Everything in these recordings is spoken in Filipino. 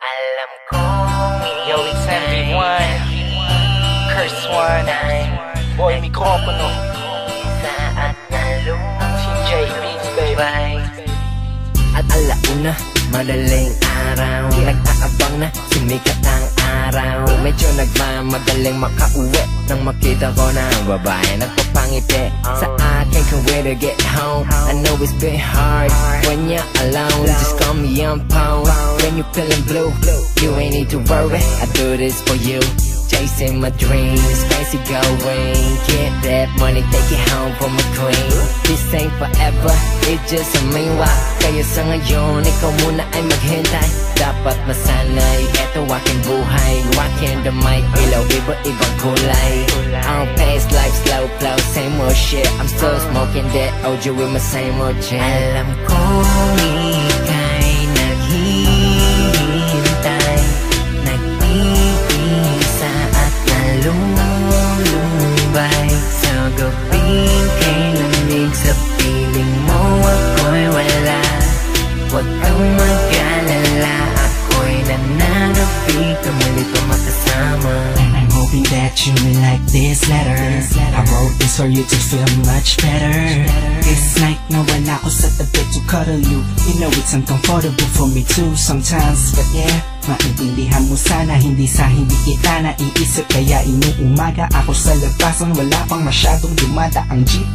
Alam kong Yo, it's MV1 Curse One Boy Mikropono Saat nalungkot Team J Beats, baby. At alauna, madaling araw, nag-aabang na sumikat ang araw. Medyo nagmamadaling makauwi nang makita ko na ang babae nagpapangiti sa akin kung where to get home. I know it's been hard when you're alone. Just call me on phone when you feeling blue. You ain't need to worry, I do this for you. Chasing my dreams, fancy going. Get that money, take it home for my queen. This ain't forever, it's just a meanwhile. Kaya sa ngayon, ikaw muna ay maghintay. Dapat masanay, eto aking buhay. Rockin' the mic, ilaw, iba-ibang kulay. I'm fast life, slow flow, same old shit. I'm still smoking that OG with my same old chin. Alam kong ika'y naghihintay, nag-iisa at nalulumbay. Sa gabing kay lamig, sa piling mo ako'y wala. Huwag kang mag-alala, ako'y nananapig na muli pa makasama. I'm hoping that you will like this letter. I wrote this for you to feel much better. This night, nawala ko sa tabi to cuddle you. You know it's uncomfortable for me too sometimes, but yeah, maintindihan mo sana, hindi sa hindi kita naiisip. Kaya inuumaga ako sa labasan, wala pang masyadong dumada ang jeep.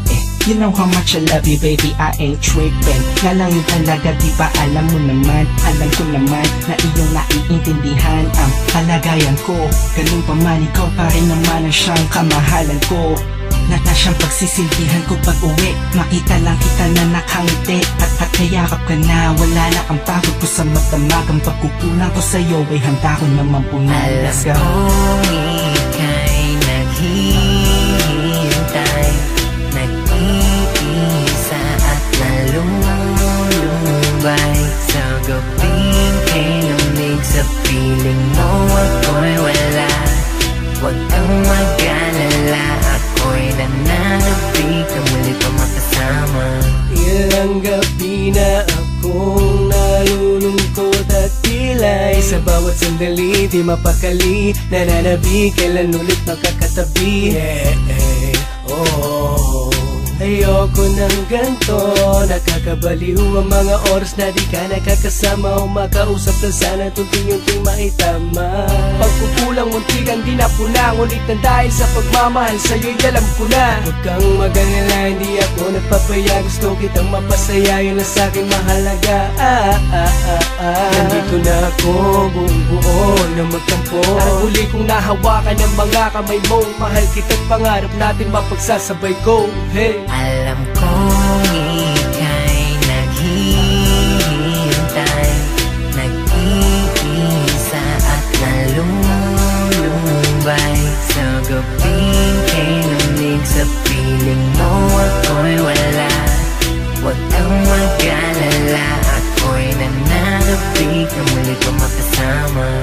You know how much I love you, baby, I ain't tripping. Nga lang yung talaga, di ba alam mo naman, alam ko naman na iyong naiintindihan ang kalagayan ko. Ganun pa man, ikaw pa rin naman ang siyang kamahalan ko. Natasyang pagsisilbihan ko pag uwi, makita lang kita na nakangiti. At kayakap ka na, wala na ang pagod ko sa magdamag. Ang pagkukulang ko sa'yo ay handa ko naman po na. Let's go. Alam kong ika'y naghihintay, nag-iisa at nalulumbay. Sa gabing kay lamig, sa piling mo ako'y wala. Huwag kang mag-alala, ako'y nananapig na muli pa makasama. Ilang gabi na akong nalulungkot at pilay. Sa bawat sandali, di mapakali, nananabik, kailan ulit makakatabi. Ayoko ng ganto, nakakabaliw ang mga oras na di ka nakakasama. O makausap na sana, tunting-unting maitama. Pagkukulang muntikan, di na puna, ngunit nang dahil sa pagmamahal sa'yo'y alam ko na. Huwag kang mag-alala, hindi ako nagpapaya. Gusto kitang mapasaya, yun ang sa'kin mahalaga. Nandito na ako, buong buo na magtampo. Ang huli kong nahawakan ng mga kamay mo. Mahal kita't pangarap natin mapagsasabay ko. Hey! Alam kong ika'y naghihintay, nag-iisa at nalulumbay. Sa gabing kay lamig, sa piling mo ako'y wala. Huwag kang mag-alala, ako'y nananapig na muli pa makasama.